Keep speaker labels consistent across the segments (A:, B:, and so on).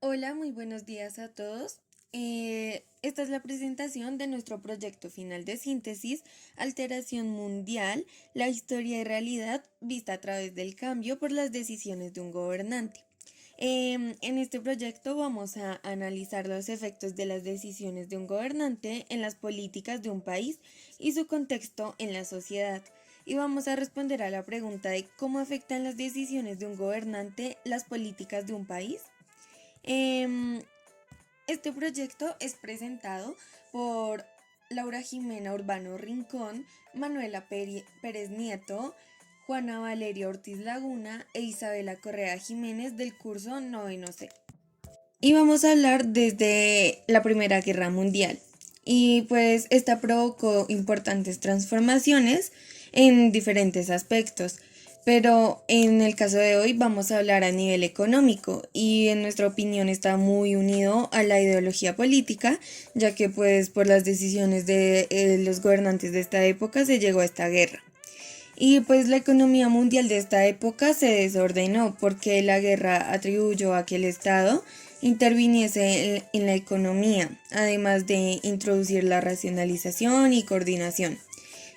A: Hola, muy buenos días a todos. Esta es la presentación de nuestro proyecto final de síntesis, Alteración Mundial, la historia y realidad vista a través del cambio por las decisiones de un gobernante. En este proyecto vamos a analizar los efectos de las decisiones de un gobernante en las políticas de un país y su contexto en la sociedad. Y vamos a responder a la pregunta de cómo afectan las decisiones de un gobernante las políticas de un país. Em, este proyecto es presentado por Laura Jimena Urbano Rincón, Manuela Pérez Nieto, Juana Valeria Ortiz Laguna e Isabela Correa Jiménez del curso noveno C. Y vamos a hablar desde la Primera Guerra Mundial. Y pues esta provocó importantes transformaciones en diferentes aspectos. Pero en el caso de hoy vamos a hablar a nivel económico y en nuestra opinión está muy unido a la ideología política, ya que pues por las decisiones de los gobernantes de esta época se llegó a esta guerra. Y pues la economía mundial de esta época se desordenó porque la guerra atribuyó a que el Estado interviniese en la economía, además de introducir la racionalización y coordinación.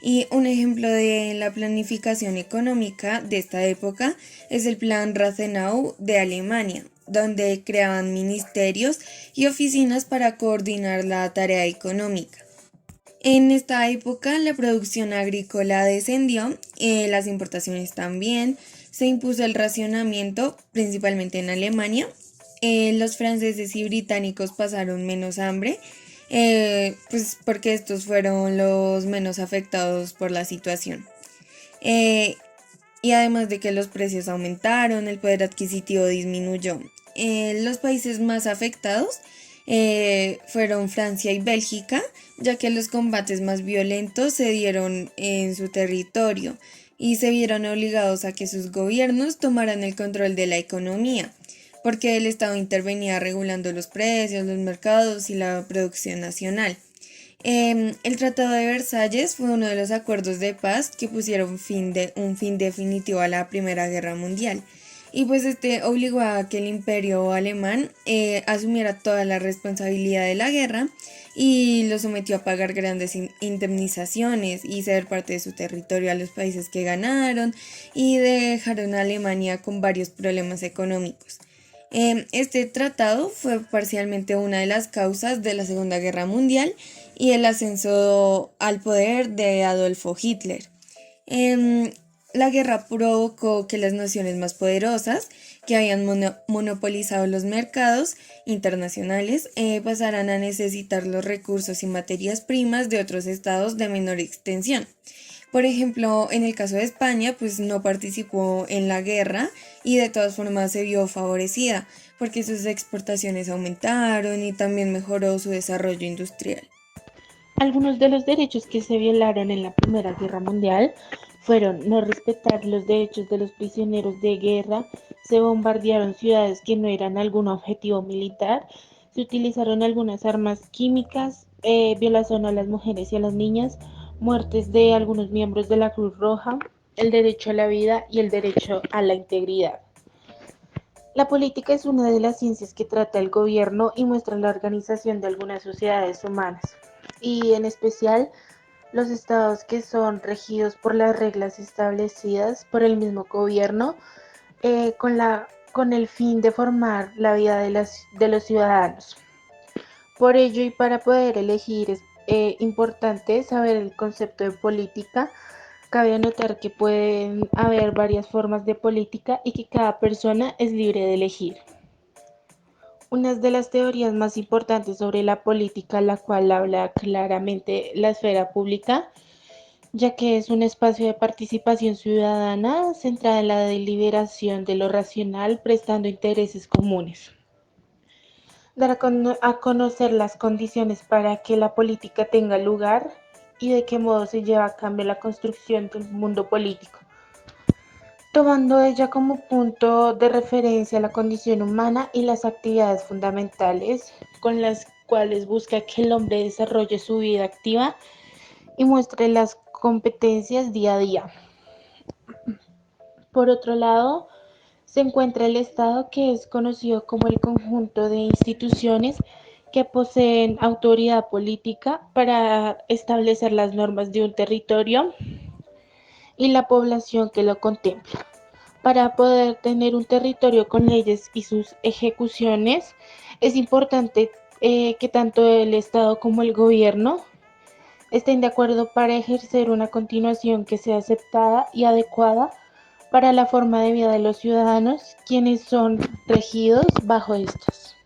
A: Y un ejemplo de la planificación económica de esta época es el Plan Rathenau de Alemania, donde creaban ministerios y oficinas para coordinar la tarea económica. En esta época la producción agrícola descendió, las importaciones también, se impuso el racionamiento, principalmente en Alemania. Los franceses y británicos pasaron menos hambre, pues porque estos fueron los menos afectados por la situación. Eh, y además de que los precios aumentaron, el poder adquisitivo disminuyó. Los países más afectados fueron Francia y Bélgica, ya que los combates más violentos se dieron en su territorio y se vieron obligados a que sus gobiernos tomaran el control de la economía, porque el Estado intervenía regulando los precios, los mercados y la producción nacional. El Tratado de Versalles fue uno de los acuerdos de paz que pusieron un fin definitivo a la Primera Guerra Mundial. Y pues este obligó a que el imperio alemán asumiera toda la responsabilidad de la guerra y lo sometió a pagar grandes indemnizaciones y ceder parte de su territorio a los países que ganaron y dejaron a Alemania con varios problemas económicos. Este tratado fue parcialmente una de las causas de la Segunda Guerra Mundial y el ascenso al poder de Adolfo Hitler. Em, la guerra provocó que las naciones más poderosas, que habían monopolizado los mercados internacionales, pasaran a necesitar los recursos y materias primas de otros estados de menor extensión. Por ejemplo, en el caso de España, pues no participó en la guerra y de todas formas se vio favorecida porque sus exportaciones aumentaron y también mejoró su desarrollo industrial.
B: Algunos de los derechos que se violaron en la Primera Guerra Mundial fueron no respetar los derechos de los prisioneros de guerra, se bombardearon ciudades que no eran algún objetivo militar, se utilizaron algunas armas químicas, violación a las mujeres y a las niñas, muertes de algunos miembros de la Cruz Roja, el derecho a la vida y el derecho a la integridad. La política es una de las ciencias que trata el gobierno y muestra la organización de algunas sociedades humanas, y en especial los estados que son regidos por las reglas establecidas por el mismo gobierno con el fin de formar la vida de los ciudadanos. Por ello y para poder elegir es importante saber el concepto de política. Cabe anotar que pueden haber varias formas de política y que cada persona es libre de elegir. Una de las teorías más importantes sobre la política, la cual habla claramente la esfera pública, ya que es un espacio de participación ciudadana centrada en la deliberación de lo racional, prestando intereses comunes. Dar a conocer las condiciones para que la política tenga lugar y de qué modo se lleva a cabo la construcción del mundo político, tomando ella como punto de referencia la condición humana y las actividades fundamentales con las cuales busca que el hombre desarrolle su vida activa y muestre las competencias día a día. Por otro lado, se encuentra el Estado, que es conocido como el conjunto de instituciones que poseen autoridad política para establecer las normas de un territorio y la población que lo contempla. Para poder tener un territorio con leyes y sus ejecuciones, es importante que tanto el Estado como el gobierno estén de acuerdo para ejercer una continuación que sea aceptada y adecuada para la forma de vida de los ciudadanos, quienes son regidos bajo estas.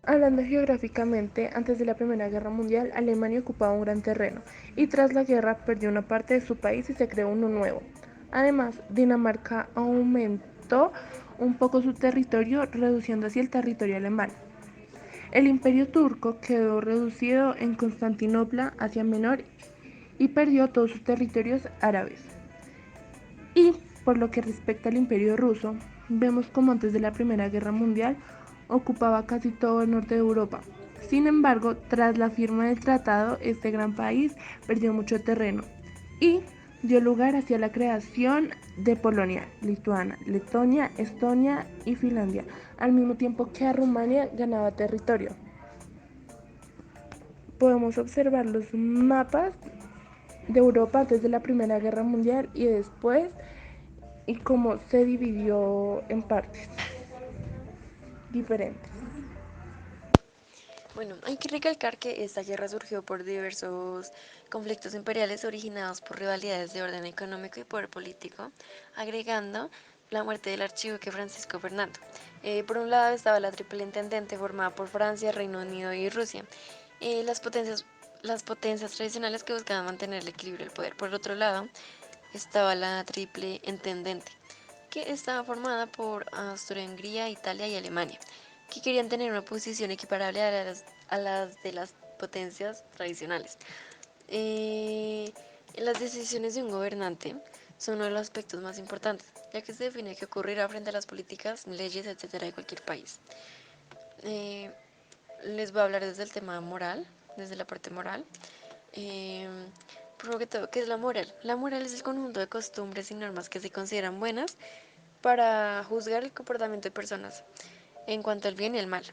C: Hablando geográficamente, antes de la Primera Guerra Mundial, Alemania ocupaba un gran terreno y tras la guerra perdió una parte de su país y se creó uno nuevo. Además, Dinamarca aumentó un poco su territorio, reduciendo así el territorio alemán. El imperio turco quedó reducido en Constantinopla, Asia Menor, y perdió todos sus territorios árabes. Y por lo que respecta al imperio ruso, vemos como antes de la Primera Guerra Mundial ocupaba casi todo el norte de Europa. Sin embargo, tras la firma del tratado, este gran país perdió mucho terreno y dio lugar hacia la creación de Polonia, Lituania, Letonia, Estonia y Finlandia, al mismo tiempo que a Rumania ganaba territorio. Podemos observar los mapas de Europa antes de la Primera Guerra Mundial y después y cómo se dividió en partes diferentes.
D: Bueno, hay que recalcar que esta guerra surgió por diversos conflictos imperiales originados por rivalidades de orden económico y poder político, agregando la muerte del archiduque Francisco Fernando. Por un lado estaba la Triple Intendente formada por Francia, Reino Unido y Rusia, eh, las potencias, las potencias tradicionales que buscaban mantener el equilibrio del poder. Por otro lado estaba la Triple Intendente, que estaba formada por Austria-Hungría, Italia y Alemania, que querían tener una posición equiparable a las de las potencias tradicionales. Eh, las decisiones de un gobernante son uno de los aspectos más importantes, ya que se define qué ocurrirá frente a las políticas, leyes, etcétera, de cualquier país. Eh, Les voy a hablar desde el tema moral, desde la parte moral. Eh, Primero que todo, ¿qué es la moral? La moral es el conjunto de costumbres y normas que se consideran buenas para juzgar el comportamiento de personas en cuanto al bien y el mal.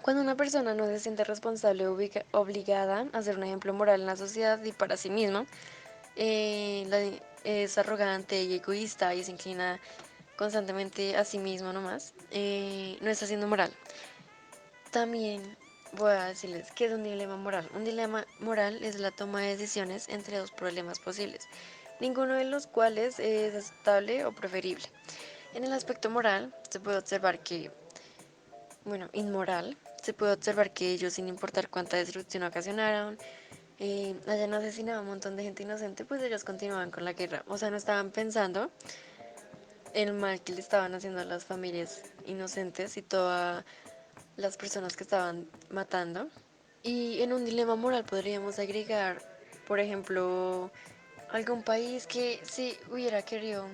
D: Cuando una persona no se siente responsable o obligada a ser un ejemplo moral en la sociedad y para sí misma, es arrogante y egoísta y se inclina constantemente a sí mismo nomás, no está siendo moral. También voy a decirles qué es un dilema moral. Un dilema moral es la toma de decisiones entre dos problemas posibles, ninguno de los cuales es aceptable o preferible. En el aspecto moral se puede observar que, bueno, inmoral, se puede observar que ellos, sin importar cuánta destrucción ocasionaron, hayan asesinado a un montón de gente inocente, pues ellos continuaban con la guerra. O sea, no estaban pensando el mal que le estaban haciendo a las familias inocentes y todas las personas que estaban matando. Y en un dilema moral podríamos agregar, por ejemplo, algún país que sí hubiera querido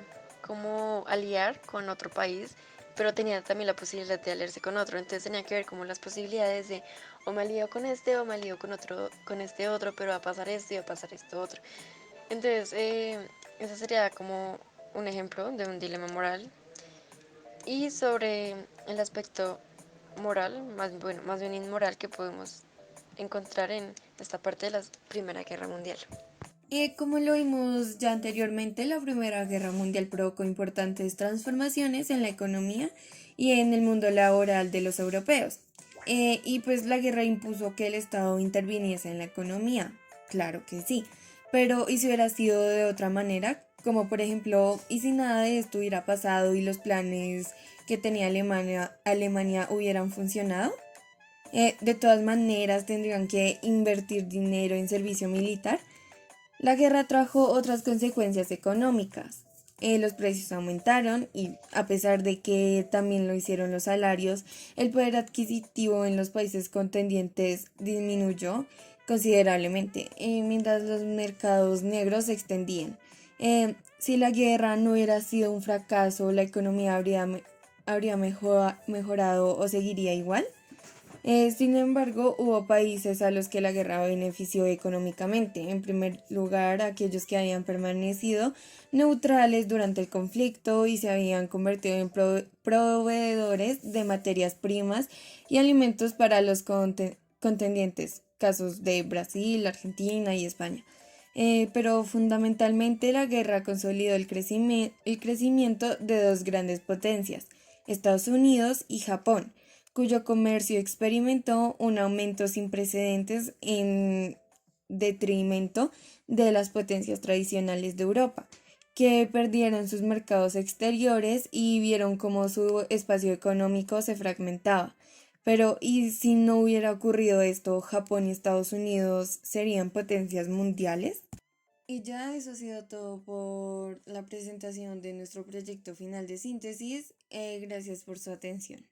D: como aliar con otro país, pero tenía también la posibilidad de aliarse con otro, entonces tenía que ver como las posibilidades de o me alío con este o me alío con otro, con este otro, pero va a pasar esto y va a pasar esto otro. Entonces, ese sería como un ejemplo de un dilema moral. Y sobre el aspecto moral, más, bueno, más bien inmoral que podemos encontrar en esta parte de la Primera Guerra Mundial.
A: Como lo vimos ya anteriormente, la Primera Guerra Mundial provocó importantes transformaciones en la economía y en el mundo laboral de los europeos. Y pues la guerra impuso que el Estado interviniese en la economía, claro que sí, pero ¿y si hubiera sido de otra manera? Como por ejemplo, ¿y si nada de esto hubiera pasado y los planes que tenía Alemania hubieran funcionado? De todas maneras, tendrían que invertir dinero en servicio militar. La guerra trajo otras consecuencias económicas. Los precios aumentaron y a pesar de que también lo hicieron los salarios, el poder adquisitivo en los países contendientes disminuyó considerablemente, mientras los mercados negros se extendían. Si la guerra no hubiera sido un fracaso, la economía habría mejorado o seguiría igual. Sin embargo, hubo países a los que la guerra benefició económicamente. En primer lugar, aquellos que habían permanecido neutrales durante el conflicto y se habían convertido en proveedores de materias primas y alimentos para los contendientes, casos de Brasil, Argentina y España. Pero fundamentalmente la guerra consolidó el crecimiento de dos grandes potencias, Estados Unidos y Japón, cuyo comercio experimentó un aumento sin precedentes en detrimento de las potencias tradicionales de Europa, que perdieron sus mercados exteriores y vieron cómo su espacio económico se fragmentaba. Pero, ¿y si no hubiera ocurrido esto, Japón y Estados Unidos serían potencias mundiales? Y ya eso ha sido todo por la presentación de nuestro proyecto final de síntesis. Gracias por su atención.